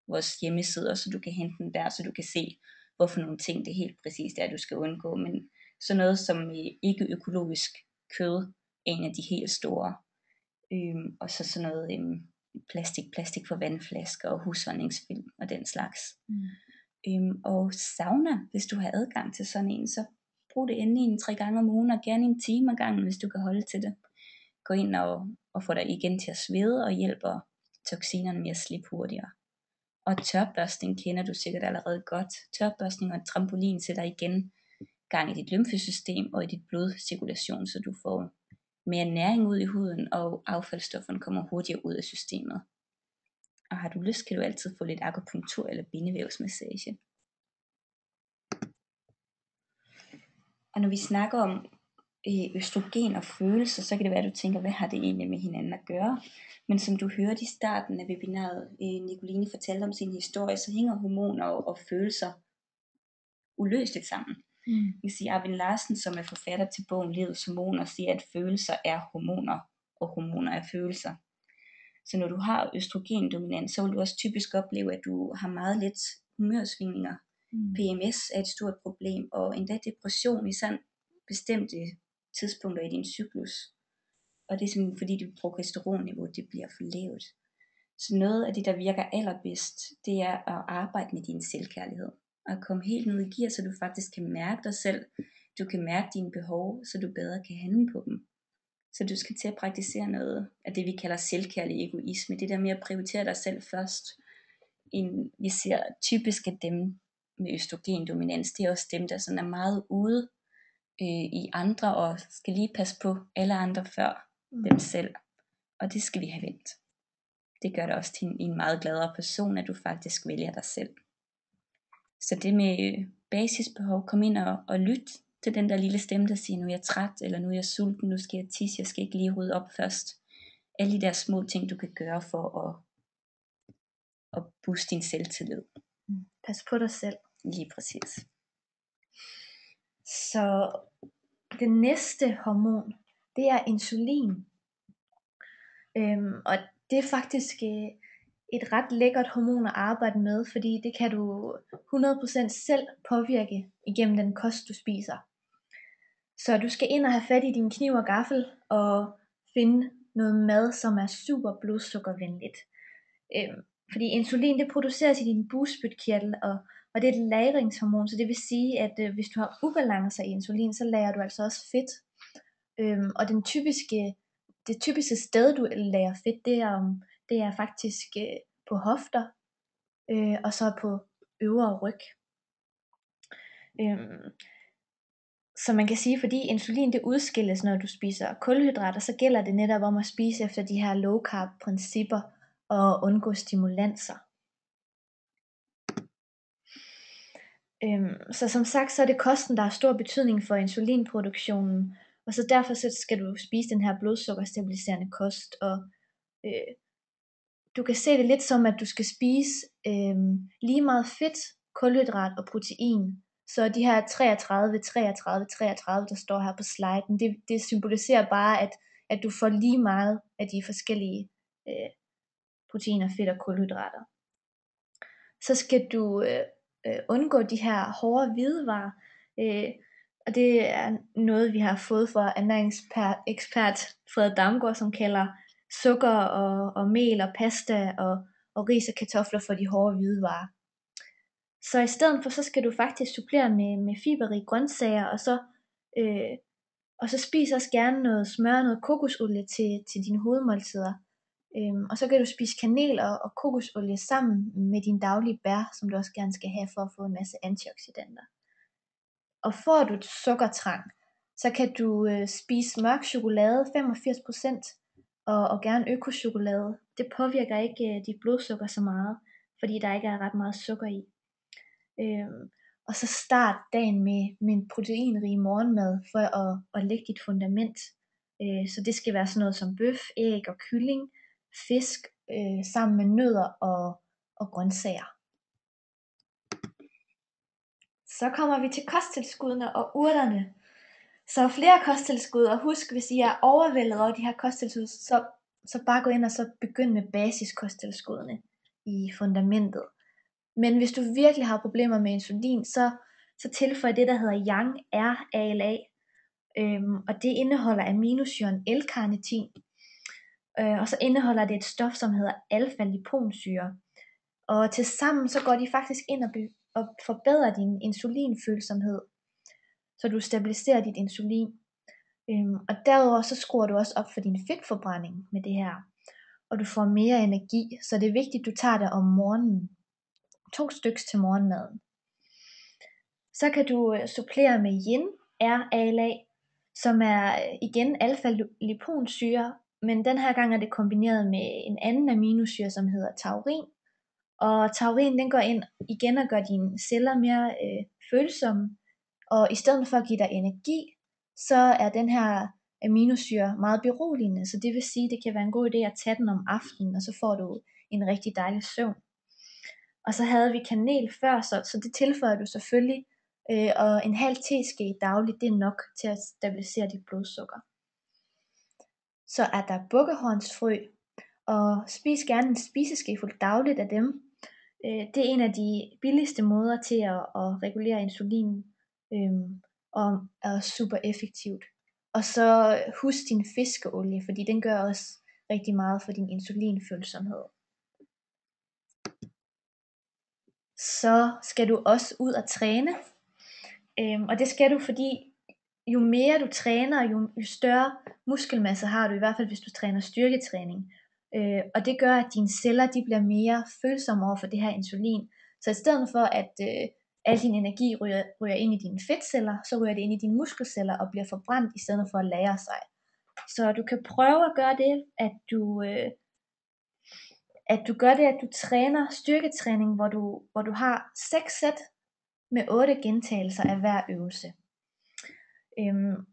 vores hjemmesider, så du kan hente den der, så du kan se, hvorfor nogle ting det helt præcist er, du skal undgå. Men sådan noget som ikke økologisk kød er en af de helt store. Og så sådan noget plastik for vandflasker og husholdningsfilm og den slags. Og sauna, hvis du har adgang til sådan en, så brug det endelig 3 gange om ugen, og gerne 1 time ad gangen, hvis du kan holde til det. Gå ind og få dig igen til at svede, og hjælper toksinerne med at slippe hurtigere. Og tørbørstning kender du sikkert allerede godt. Tørbørstning og et trampolin sætter igen gang i dit lymfesystem og i dit blodcirkulation, så du får mere næring ud i huden, og affaldsstofferne kommer hurtigere ud af systemet. Og har du lyst, kan du altid få lidt akupunktur eller bindevævsmassage. Og når vi snakker om østrogen og følelser, så kan det være, at du tænker, hvad har det egentlig med hinanden at gøre? Men som du hørte i starten af webinaret, Nicoline fortalte om sin historie, så hænger hormoner og følelser uløseligt sammen. Jeg vil sige, Arvind Larsen, som er forfatter til bogen Livets Hormoner, siger, at følelser er hormoner, og hormoner er følelser. Så når du har østrogendominans, så vil du også typisk opleve, at du har meget let humørsvingninger. PMS er et stort problem, og endda depression i sådan bestemte tidspunkter i din cyklus. Og det er simpelthen fordi, dit progesteronniveau det bliver for lavt. Så noget af det, der virker allerbedst, det er at arbejde med din selvkærlighed. Og komme helt ned i gear, så du faktisk kan mærke dig selv. Du kan mærke dine behov, så du bedre kan handle på dem. Så du skal til at praktisere noget af det, vi kalder selvkærlig egoisme. Det der med at prioritere dig selv først. Vi ser typisk, at dem med østrogendominans, det er også dem, der sådan er meget ude i andre, og skal lige passe på alle andre før dem selv. Og det skal vi have vendt. Det gør det også til en meget gladere person, at du faktisk vælger dig selv. Så det med basisbehov, kom ind og lyt til den der lille stemme, der siger, nu er jeg træt, eller nu er jeg sulten, nu skal jeg tisse, jeg skal ikke lige rydde op først. Alle de der små ting, du kan gøre for at booste din selvtillid. Pas på dig selv. Lige præcis. Så det næste hormon, det er insulin. Og det er faktisk et ret lækkert hormon at arbejde med, fordi det kan du 100% selv påvirke igennem den kost, du spiser. Så du skal ind og have fat i din kniv og gaffel og finde noget mad, som er super blodsukkervenligt. Fordi insulin, det produceres i din bugspytkirtel, og det er et lagringshormon, så det vil sige, at hvis du har ubalancer i insulin, så lagrer du altså også fedt. Og det typiske sted, du lagrer fedt, det er faktisk på hofter, og så på øvre ryg. Så man kan sige, fordi insulin det udskilles, når du spiser kulhydrater, så gælder det netop om at spise efter de her low carb principper og undgå stimulanser. Så som sagt, så er det kosten, der har stor betydning for insulinproduktionen, og så derfor så skal du spise den her blodsukkerstabiliserende kost, og du kan se det lidt som, at du skal spise lige meget fedt, kulhydrat og protein. Så de her 33, 33, 33, der står her på sliden, det symboliserer bare, at du får lige meget af de forskellige proteiner, fedt og kulhydrater. Så skal du undgå de her hårde hvidevarer, og det er noget, vi har fået fra ernæringsekspert Fred Damgaard, som kalder sukker og mel og pasta og ris og kartofler for de hårde hvidevarer. Så i stedet for, så skal du faktisk supplere med fiberrige grøntsager, og så spis også gerne noget smør og noget kokosolie til dine hovedmåltider. Og så kan du spise kanel og kokosolie sammen med dine daglige bær, som du også gerne skal have for at få en masse antioxidanter. Og får du sukkertrang, så kan du spise mørk chokolade 85% og gerne økochokolade. Det påvirker ikke dit blodsukker så meget, fordi der ikke er ret meget sukker i. Og så start dagen med en proteinrig morgenmad for at lægge dit fundament. Så det skal være sådan noget som bøf, æg og kylling, fisk sammen med nødder og grøntsager. Så kommer vi til kosttilskuddene og urterne. Så flere kosttilskud, og husk, hvis I er overvældet over de her kosttilskud, så bare gå ind og så begynd med basiskosttilskuddene i fundamentet. Men hvis du virkelig har problemer med insulin, så tilføj det, der hedder Yang RALA. Og det indeholder aminosyren L-carnitin. Og så indeholder det et stof, som hedder alfa-liponsyre. Og til sammen så går de faktisk ind og forbedrer din insulinfølsomhed, så du stabiliserer dit insulin. Og derudover så skruer du også op for din fedtforbrænding med det her. Og du får mere energi, så det er vigtigt, at du tager det om morgenen. 2 styks til morgenmaden. Så kan du supplere med Yin RALA, som er igen alfa-liponsyre, men den her gang er det kombineret med en anden aminosyre, som hedder taurin. Og taurin, den går ind igen og gør dine celler mere følsomme, og i stedet for at give dig energi, så er den her aminosyre meget beroligende, så det vil sige, at det kan være en god idé at tage den om aftenen, og så får du en rigtig dejlig søvn. Og så havde vi kanel før, så det tilføjer du selvfølgelig, og en halv teske dagligt, det er nok til at stabilisere dit blodsukker. Så er der bukkehornsfrø, og spis gerne en spiseskefuld dagligt af dem. Det er en af de billigste måder til at regulere insulin, og er super effektivt. Og så husk din fiskeolie, fordi den gør også rigtig meget for din insulinfølsomhed. Så skal du også ud og træne, og det skal du, fordi jo mere du træner, jo større muskelmasse har du, i hvert fald hvis du træner styrketræning. Og det gør, at dine celler de bliver mere følsomme over for det her insulin. Så i stedet for at al din energi ryger ind i dine fedtceller, så ryger det ind i dine muskelceller og bliver forbrændt, i stedet for at lagre sig. Så du kan prøve at gøre det, at du træner styrketræning, hvor du har 6 sæt med 8 gentagelser af hver øvelse.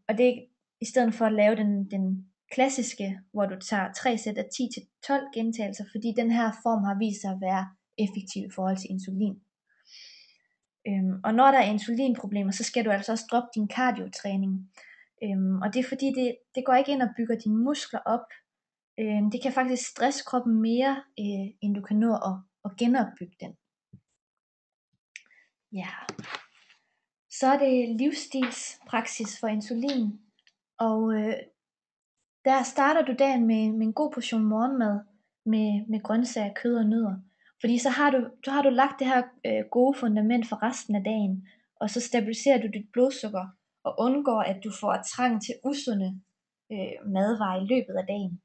Og det er i stedet for at lave den klassiske, hvor du tager 3 sæt af 10-12 gentagelser, fordi den her form har vist sig at være effektiv i forhold til insulin. Og når der er insulinproblemer, så skal du altså også droppe din cardiotræning. Og det er fordi, det går ikke ind og bygger dine muskler op. Det kan faktisk stresse kroppen mere, end du kan nå at genopbygge den. Ja. Så er det livsstilspraksis for insulin. Og der starter du dagen med en god portion morgenmad med grøntsager, kød og nødder. Fordi så har du lagt det her gode fundament for resten af dagen, og så stabiliserer du dit blodsukker og undgår, at du får trang til usunde madvarer i løbet af dagen.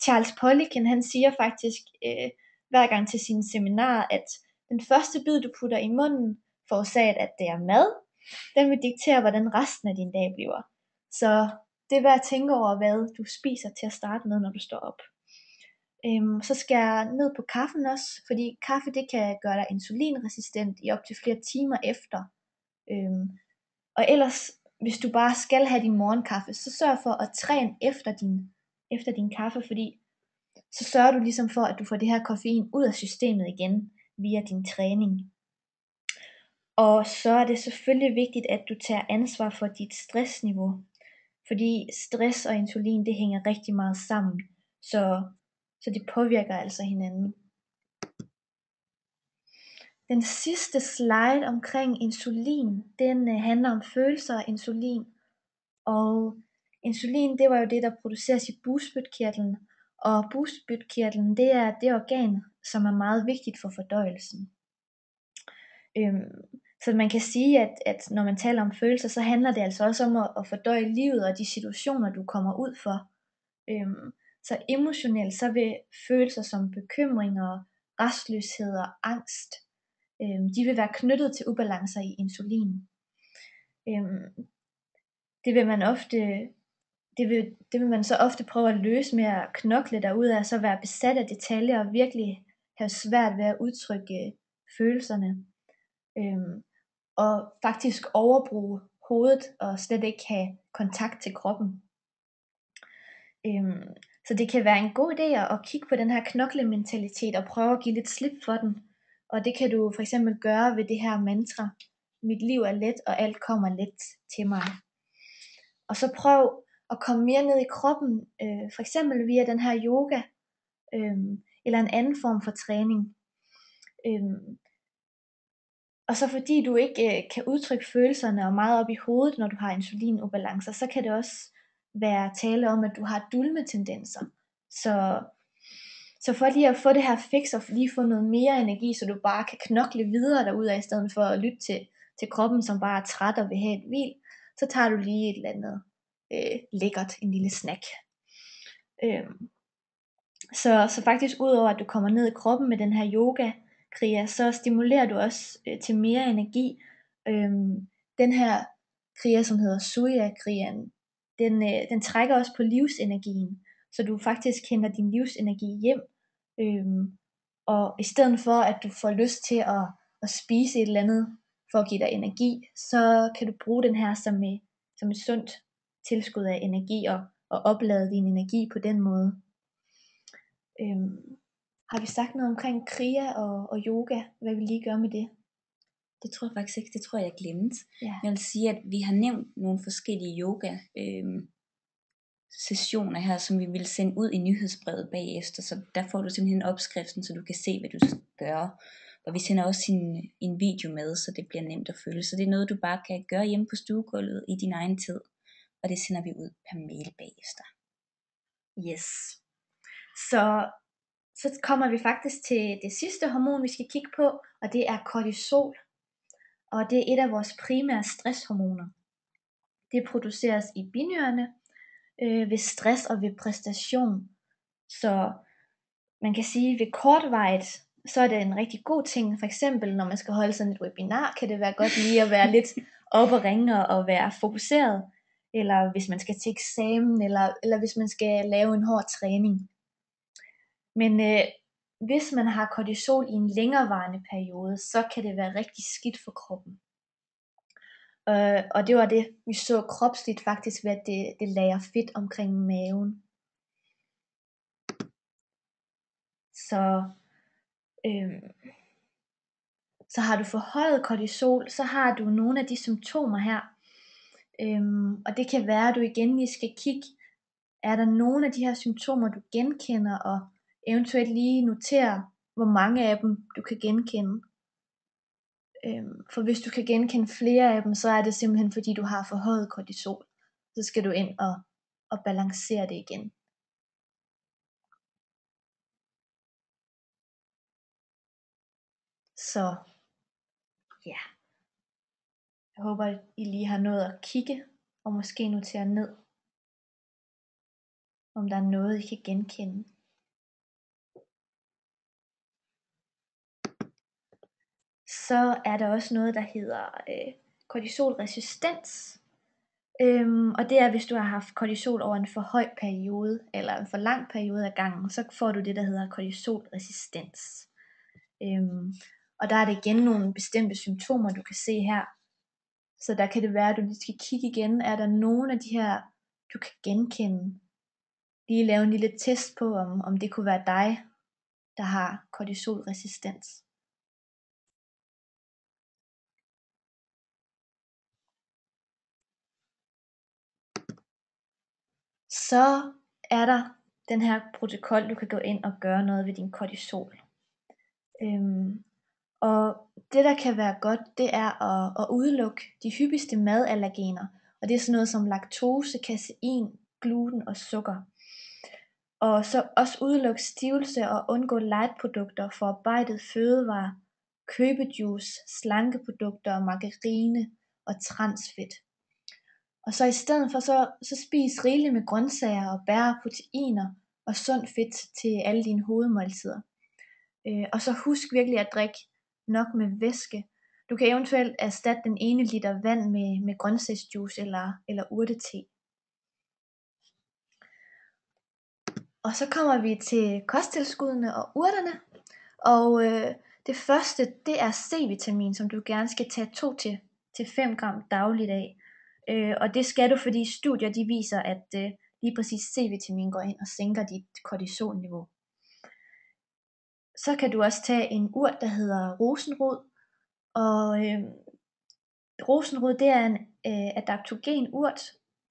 Charles Poliquin, han siger faktisk hver gang til sine seminarer, at den første bid du putter i munden, forårsaget at det er mad, den vil diktere hvordan resten af din dag bliver. Så det er værd at tænke over hvad du spiser til at starte med når du står op. Så skal jeg ned på kaffen også, fordi kaffe det kan gøre dig insulinresistent i op til flere timer efter. Og ellers hvis du bare skal have din morgenkaffe, så sørg for at træne efter din kaffe, fordi så sørger du ligesom for, at du får det her koffein ud af systemet igen via din træning. Og så er det selvfølgelig vigtigt, at du tager ansvar for dit stressniveau, fordi stress og insulin, det hænger rigtig meget sammen, så det påvirker altså hinanden. Den sidste slide omkring insulin, den handler om følelser af insulin, og insulin, det var jo det, der produceres i bugspytkirtlen, og bugspytkirtlen, det er det organ, som er meget vigtigt for fordøjelsen. Så man kan sige, at når man taler om følelser, så handler det altså også om at fordøje livet og de situationer, du kommer ud for. Så emotionelt, så vil følelser som bekymringer, rastløshed og angst, de vil være knyttet til ubalancer i insulin. Det vil man så ofte prøve at løse med at knokle derudad, og så være besat af detaljer og virkelig have svært ved at udtrykke følelserne. Og faktisk overbruge hovedet og slet ikke have kontakt til kroppen. Så det kan være en god idé at kigge på den her knoklementalitet og prøve at give lidt slip for den. Og det kan du for eksempel gøre ved det her mantra: mit liv er let, og alt kommer let til mig. Og så prøv at komme mere ned i kroppen, for eksempel via den her yoga, eller en anden form for træning. Og så fordi du ikke kan udtrykke følelserne og meget op i hovedet, når du har insulinobalancer, så kan det også være tale om, at du har dulmetendenser. Så for lige at få det her fix og lige få noget mere energi, så du bare kan knokle videre derudad, i stedet for at lytte til kroppen, som bare er træt og vil have et hvil, så tager du lige et eller andet lækkert, en lille snack. Så faktisk udover at du kommer ned i kroppen med den her yoga kriya, så stimulerer du også til mere energi. Den her kriya, som hedder Surya kriyaen, den trækker også på livsenergien, så du faktisk henter din livsenergi hjem, og i stedet for at du får lyst til at spise et eller andet for at give dig energi, så kan du bruge den her som et sundt tilskud af energi og oplade din energi på den måde. Har vi sagt noget omkring kriya og yoga, hvad vi lige gør med det? Det tror jeg faktisk ikke, det tror jeg glemte. Ja. Jeg vil sige, at vi har nævnt nogle forskellige yoga sessioner her, som vi vil sende ud i nyhedsbrevet bagefter, så der får du simpelthen opskriften, så du kan se, hvad du skal gøre. Og vi sender også en video med, så det bliver nemt at følge. Så det er noget, du bare kan gøre hjemme på stuegulvet i din egen tid, og det sender vi ud per mail bagefter. Yes. Så kommer vi faktisk til det sidste hormon, vi skal kigge på, og det er kortisol. Og det er et af vores primære stresshormoner. Det produceres i binyrerne ved stress og ved præstation. Så man kan sige, at ved kortvarigt, så er det en rigtig god ting. For eksempel, når man skal holde sådan et webinar, kan det være godt lige at være lidt op og ringe og være fokuseret. Eller hvis man skal til eksamen, eller hvis man skal lave en hård træning. Men hvis man har kortisol i en længerevarende periode, så kan det være rigtig skidt for kroppen. Og det var det, vi så kropsligt faktisk ved, at det lagrer fedt omkring maven. Så Så har du forhøjet kortisol, så har du nogle af de symptomer her. Og det kan være, at du igen lige skal kigge, er der nogle af de her symptomer, du genkender, og eventuelt lige notere, hvor mange af dem du kan genkende. For hvis du kan genkende flere af dem, så er det simpelthen fordi, du har forhøjet kortisol. Så skal du ind og balancere det igen. Så ja, jeg håber, at I lige har nået at kigge, og måske notere ned, om der er noget, I kan genkende. Så er der også noget, der hedder kortisolresistens. Og det er, hvis du har haft kortisol over en for høj periode, eller en for lang periode af gangen, så får du det, der hedder kortisolresistens. Og der er det igen nogle bestemte symptomer, du kan se her. Så der kan det være, at du lige skal kigge igen, er der nogle af de her, du kan genkende. Lige lave en lille test på, om det kunne være dig, der har kortisolresistens. Så er der den her protokol, du kan gå ind og gøre noget ved din kortisol. Og det der kan være godt, det er at udelukke de hyppigste madallergener. Og det er sådan noget som laktose, casein, gluten og sukker. Og så også udelukke stivelse og undgå lightprodukter, forarbejdet fødevarer, købejuice, slankeprodukter, margarine og transfedt. Og så i stedet for, så spis rigeligt med grøntsager og bær, proteiner og sund fedt til alle dine hovedmåltider. Og så husk virkelig at drikke nok med væske. Du kan eventuelt erstatte den ene liter vand med grøntsagsjuice eller urtete. Og så kommer vi til kosttilskuddene og urterne. Og det første, det er C-vitamin, som du gerne skal tage 2-5 gram dagligt af. Og det skal du, fordi studier de viser, at lige præcis C-vitamin går ind og sænker dit kortisolniveau. Så kan du også tage en urt, der hedder rosenrod. Og rosenrod, det er en adaptogen urt,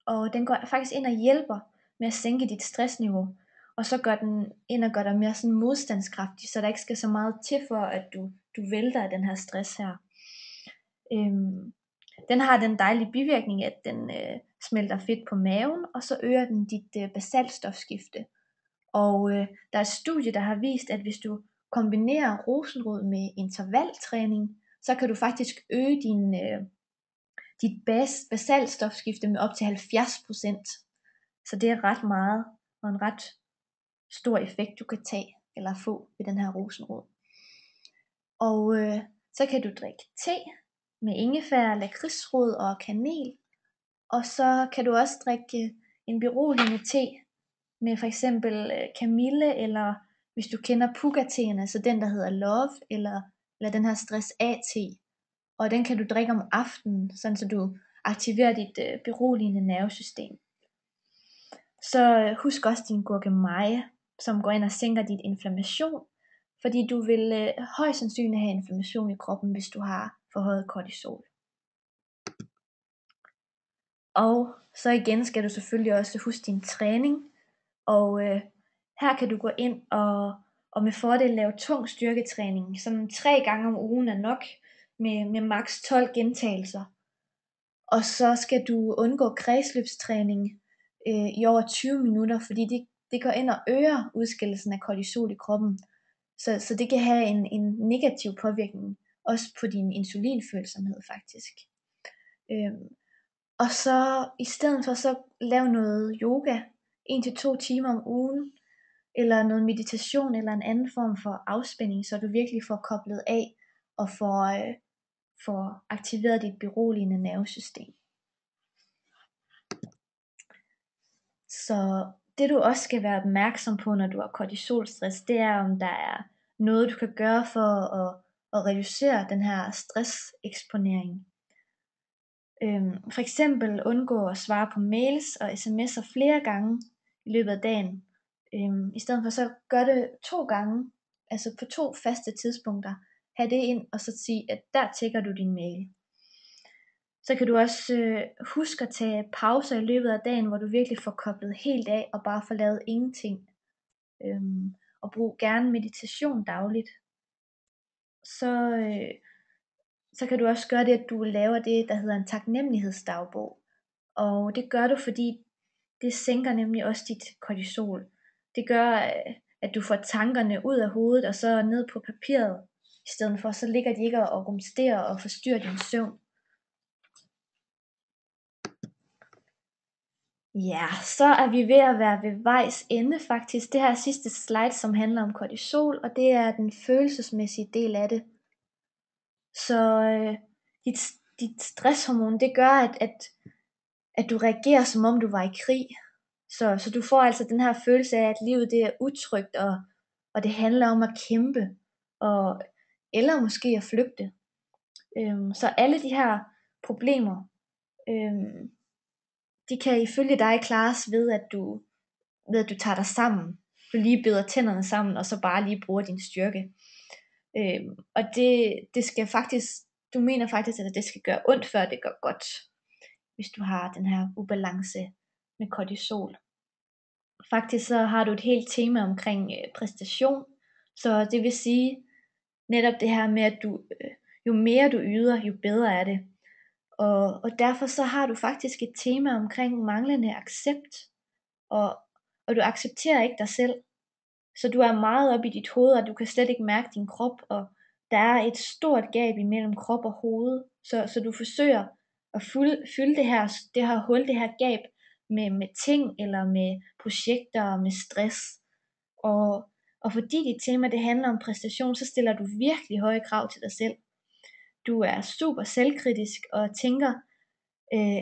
og den går faktisk ind og hjælper med at sænke dit stressniveau. Og så gør den ind og gør dig mere sådan modstandskraftig, så der ikke skal så meget til for, at du vælter af den her stress her. Den har den dejlige bivirkning, at den smelter fedt på maven, og så øger den dit basaltstofskifte. Og der er et studie, der har vist, at hvis du kombinerer rosenrod med intervaltræning, så kan du faktisk øge dit basaltstofskifte med op til 70%. Så det er ret meget, og en ret stor effekt, du kan tage eller få ved den her rosenrod. Og så kan du drikke te med ingefær, lakridsrod og kanel. Og så kan du også drikke en beroligende te med for eksempel kamille, eller hvis du kender puka-teerne, så den der hedder Love, eller den her stress A-te. Og den kan du drikke om aftenen, sådan så du aktiverer dit beroligende nervesystem. Så husk også din gurkemeje, som går ind og sænker dit inflammation, fordi du vil højst sandsynligt have inflammation i kroppen, hvis du har forhøjet kortisol. Og så igen skal du selvfølgelig også huske din træning, og her kan du gå ind og med fordel lave tung styrketræning, som 3 gange om ugen er nok, med maks 12 gentagelser. Og så skal du undgå kredsløbstræning i over 20 minutter, fordi det går ind og øger udskillelsen af kortisol i kroppen. Så det kan have en negativ påvirkning, også på din insulinfølsomhed faktisk. Og så i stedet for så lav noget yoga 1-2 timer om ugen, eller noget meditation eller en anden form for afspænding, så du virkelig får koblet af og får aktiveret dit beroligende nervesystem. Så det du også skal være opmærksom på, når du har kortisolstress, det er om der er noget du kan gøre for at reducere den her stresseksponering. For eksempel undgå at svare på mails og sms'er flere gange i løbet af dagen. I stedet for så gør det 2 gange, altså på 2 faste tidspunkter, have det ind, og så sige, at der tjekker du din mail. Så kan du også huske at tage pauser i løbet af dagen, hvor du virkelig får koblet helt af, og bare får lavet ingenting. Og brug gerne meditation dagligt. Så kan du også gøre det, at du laver det, der hedder en taknemmelighedsdagbog. Og det gør du, fordi det sænker nemlig også dit kortisol. Det gør, at du får tankerne ud af hovedet og så ned på papiret, i stedet for, så ligger de ikke og rumsterer og forstyrrer din søvn. Ja, så er vi ved at være ved vejs ende faktisk. Det her er sidste slide, som handler om kortisol, og det er den følelsesmæssige del af det. Så dit stresshormon, det gør, at du reagerer, som om du var i krig. Så du får altså den her følelse af, at livet det er utrygt, og det handler om at kæmpe, eller måske at flygte. Så alle de her problemer, de kan ifølge dig klares ved, at du tager dig sammen. Du lige bider tænderne sammen, og så bare lige bruger din styrke. Og det skal faktisk, du mener faktisk, at det skal gøre ondt, før det gør godt, hvis du har den her ubalance med kortisol. Faktisk så har du et helt tema omkring præstation, så det vil sige netop det her med, at jo mere du yder, jo bedre er det. Og derfor så har du faktisk et tema omkring manglende accept, og du accepterer ikke dig selv. Så du er meget oppe i dit hoved, og du kan slet ikke mærke din krop, og der er et stort gab imellem krop og hoved, så du forsøger at fylde det her hul, det her gab, med ting, eller med projekter, med stress. Og fordi dit tema det handler om præstation, så stiller du virkelig høje krav til dig selv. Du er super selvkritisk, og tænker,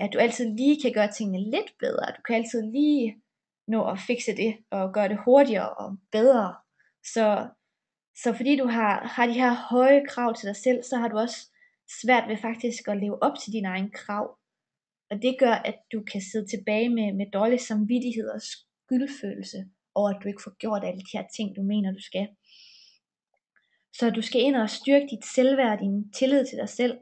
at du altid lige kan gøre tingene lidt bedre. Du kan altid lige nå at fikse det, og gøre det hurtigere og bedre. Så fordi du har de her høje krav til dig selv, så har du også svært ved faktisk at leve op til dine egne krav. Og det gør, at du kan sidde tilbage med dårlig samvittighed og skyldfølelse over, at du ikke får gjort alle de her ting, du mener, du skal. Så du skal ind og styrke dit selvværd, din tillid til dig selv.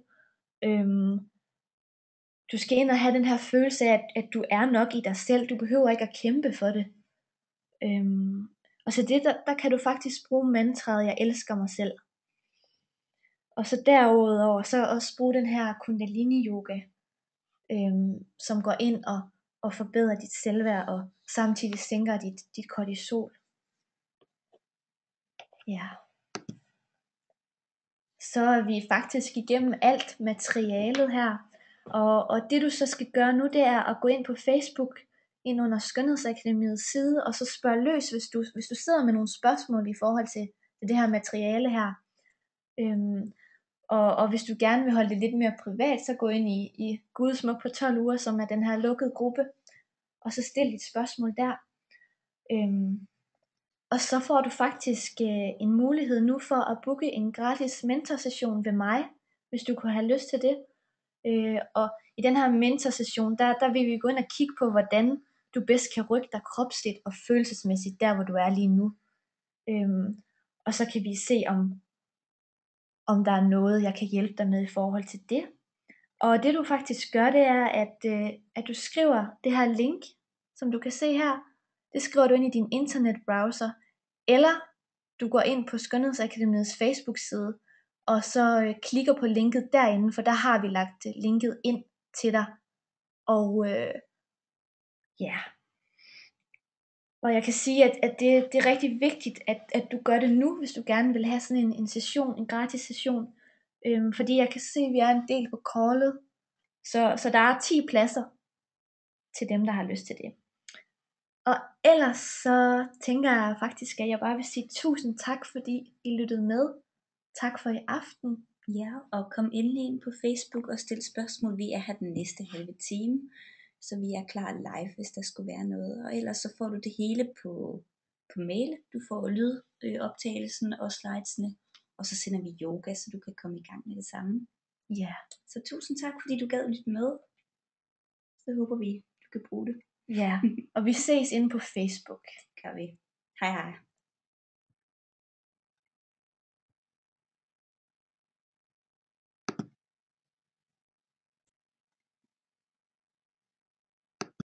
Du skal ind og have den her følelse af, at du er nok i dig selv. Du behøver ikke at kæmpe for det. Og så det, der kan du faktisk bruge mantraet, jeg elsker mig selv. Og så derudover, så også bruge den her kundalini yoga, som går ind og forbedrer dit selvværd, og samtidig sænker dit kortisol. Ja. Så er vi faktisk igennem alt materialet her. Og det du så skal gøre nu, det er at gå ind på Facebook, ind under Skønhedsakademiets side, og så spørge løs, hvis du sidder med nogle spørgsmål i forhold til det her materiale her. Og hvis du gerne vil holde det lidt mere privat, så gå ind i Gudsmuk på 12 uger, som er den her lukkede gruppe, og så stil dit spørgsmål der. Og så får du faktisk en mulighed nu for at booke en gratis mentorsession ved mig, hvis du kunne have lyst til det. Og i den her mentorsession, der vil vi gå ind og kigge på, hvordan du bedst kan rykke dig kropsligt og følelsesmæssigt, der hvor du er lige nu. Og så kan vi se, om der er noget, jeg kan hjælpe dig med i forhold til det. Og det du faktisk gør, det er, at du skriver det her link, som du kan se her. Det skriver du ind i din internetbrowser, eller du går ind på Skønhedsakademiets Facebook-side, og så klikker på linket derinde, for der har vi lagt linket ind til dig. Og ja. Og jeg kan sige, at det er rigtig vigtigt, at du gør det nu, hvis du gerne vil have sådan en session, en gratis session. Fordi jeg kan se, at vi er en del på callet, så der er 10 pladser til dem, der har lyst til det. Og ellers så tænker jeg faktisk, at jeg bare vil sige tusind tak, fordi I lyttede med. Tak for i aften. Ja, og kom endelig ind på Facebook og stil spørgsmål. Vi er her den næste halve time, så vi er klar live, hvis der skulle være noget. Og ellers så får du det hele på mail. Du får lydoptagelsen og slidesene, og så sender vi yoga, så du kan komme i gang med det samme. Ja. Så tusind tak, fordi du gad lytte med. Så håber vi, du kan bruge det. Ja, og vi ses inde på Facebook. Gør vi. Hej hej.